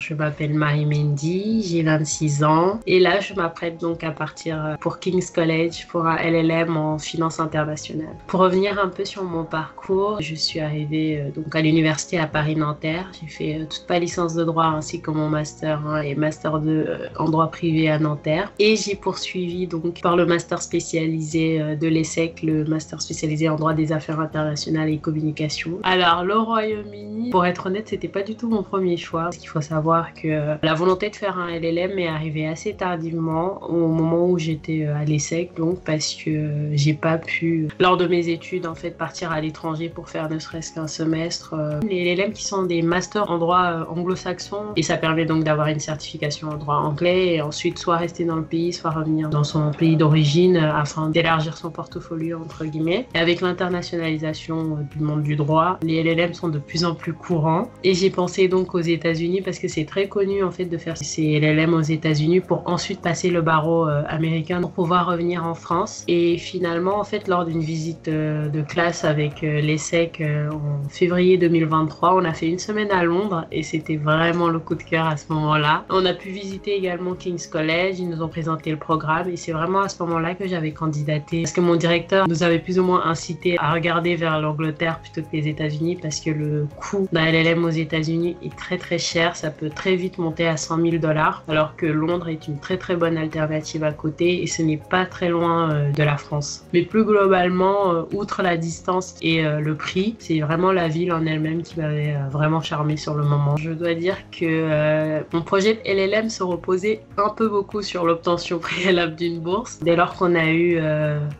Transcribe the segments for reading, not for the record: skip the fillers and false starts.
Je m'appelle Marie Mendy, j'ai 26 ans et là je m'apprête donc à partir pour King's College pour un LLM en finance internationale. Pour revenir un peu sur mon parcours, je suis arrivée donc à l'université à Paris-Nanterre. J'ai fait toute ma licence de droit ainsi que mon master 1 et master 2 en droit privé à Nanterre. Et j'ai poursuivi donc par le master spécialisé de l'ESSEC, le master spécialisé en droit des affaires internationales et communication. Alors le Royaume-Uni, pour être honnête, c'était pas du tout mon premier choix. Parce qu'il faut savoir que la volonté de faire un LLM est arrivée assez tardivement, au moment où j'étais à l'ESSEC, donc parce que j'ai pas pu, lors de mes études, en fait, partir à l'étranger pour faire ne serait-ce qu'un semestre. Les LLM qui sont des masters en droit anglo-saxon, et ça permet donc d'avoir une certification en droit anglais, et ensuite soit rester dans le pays, soit revenir dans son pays d'origine afin d'élargir son portfolio, entre guillemets. Et avec l'internationalisation du monde du droit, les LLM sont de plus en plus courants, et j'ai pensé donc aux États-Unis parce que c'est très connu en fait de faire ces LLM aux États-Unis pour ensuite passer le barreau américain pour pouvoir revenir en France. Et finalement, en fait, lors d'une visite de classe avec l'ESSEC en février 2023, on a fait une semaine à Londres et c'était vraiment le coup de cœur à ce moment-là. On a pu visiter également King's College, ils nous ont présenté le programme et c'est vraiment à ce moment-là que j'avais candidaté parce que mon directeur nous avait plus ou moins incité à regarder vers l'Angleterre plutôt que les États-Unis parce que le coût d'un LLM aux États-Unis est très cher, ça peut très vite monter à 100 000 $, alors que Londres est une très bonne alternative à côté et ce n'est pas très loin de la France. Mais plus globalement, outre la distance et le prix, c'est vraiment la ville en elle-même qui m'avait vraiment charmé sur le moment. Je dois dire que mon projet de LLM se reposait un peu beaucoup sur l'obtention préalable d'une bourse. Dès lors qu'on a eu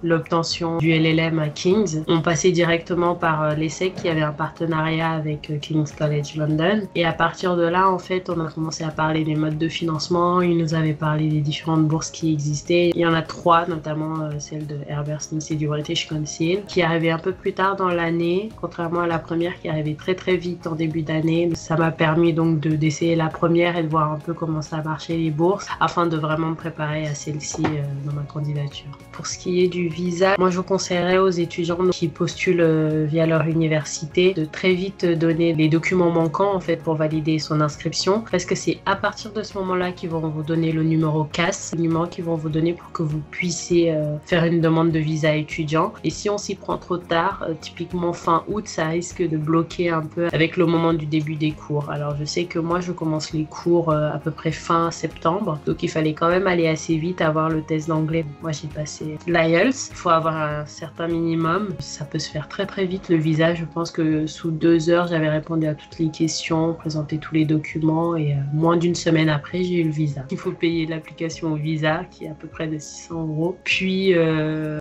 l'obtention du LLM à King's, on passait directement par l'ESSEC qui avait un partenariat avec King's College London. Et à partir de là, en fait, on a commencé à parler des modes de financement. Il nous avait parlé des différentes bourses qui existaient. Il y en a 3, notamment celle de Herbert Smith et du British Council, qui arrivait un peu plus tard dans l'année, contrairement à la première qui arrivait très vite en début d'année. Ça m'a permis donc d'essayer la première et de voir un peu comment ça marchait les bourses, afin de vraiment me préparer à celle-ci dans ma candidature. Pour ce qui est du visa, moi je conseillerais aux étudiants qui postulent via leur université de très vite donner les documents manquants en fait pour valider son inscription, parce que c'est à partir de ce moment-là qu'ils vont vous donner le numéro CAS, le numéro qu'ils vont vous donner pour que vous puissiez faire une demande de visa étudiant. Et si on s'y prend trop tard, typiquement fin août, ça risque de bloquer un peu avec le moment du début des cours. Alors je sais que moi je commence les cours à peu près fin septembre, donc il fallait quand même aller assez vite, avoir le test d'anglais. Moi j'ai passé l'IELTS, il faut avoir un certain minimum, ça peut se faire très vite le visa. Je pense que sous 2 heures j'avais répondu à toutes les questions, présenté tous les documents et moins d'une semaine après j'ai eu le visa. Il faut payer l'application au visa qui est à peu près de 600 €, puis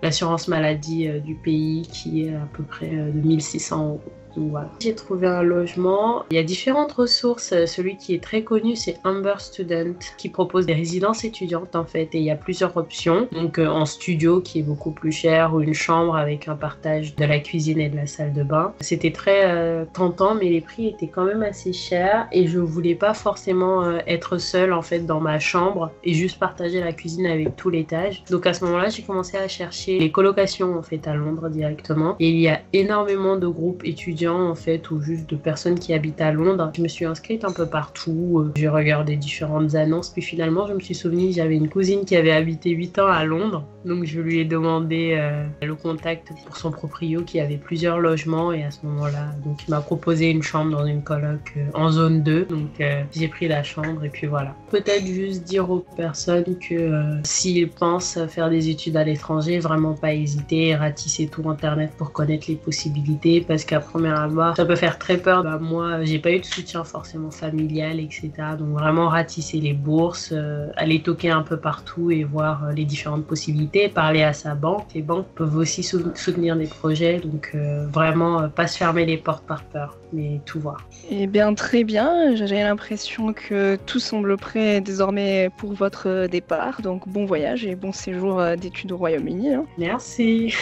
l'assurance maladie du pays qui est à peu près de 1600 €. Donc voilà. J'ai trouvé un logement. Il y a différentes ressources. Celui qui est très connu, c'est Humber Student, qui propose des résidences étudiantes en fait. Et il y a plusieurs options. Donc en studio, qui est beaucoup plus cher, ou une chambre avec un partage de la cuisine et de la salle de bain. C'était très tentant, mais les prix étaient quand même assez chers. Et je voulais pas forcément être seule en fait dans ma chambre et juste partager la cuisine avec tout l'étage. Donc à ce moment-là, j'ai commencé à chercher les colocations en fait à Londres directement. Et il y a énormément de groupes étudiants en fait, ou juste de personnes qui habitent à Londres. Je me suis inscrite un peu partout, j'ai regardé différentes annonces, puis finalement je me suis souvenu que j'avais une cousine qui avait habité 8 ans à Londres, donc je lui ai demandé le contact pour son proprio qui avait plusieurs logements, et à ce moment-là, donc il m'a proposé une chambre dans une coloc en zone 2, donc j'ai pris la chambre et puis voilà. Peut-être juste dire aux personnes que s'ils pensent faire des études à l'étranger, vraiment pas hésiter, ratisser tout internet pour connaître les possibilités, parce qu'à première abord, ça peut faire très peur. Moi, j'ai pas eu de soutien forcément familial, etc. Donc vraiment ratisser les bourses, aller toquer un peu partout et voir les différentes possibilités, parler à sa banque. Les banques peuvent aussi soutenir des projets, donc vraiment pas se fermer les portes par peur, mais tout voir. Eh bien, très bien. J'ai l'impression que tout semble prêt désormais pour votre départ. Donc bon voyage et bon séjour d'études au Royaume-Uni. Merci.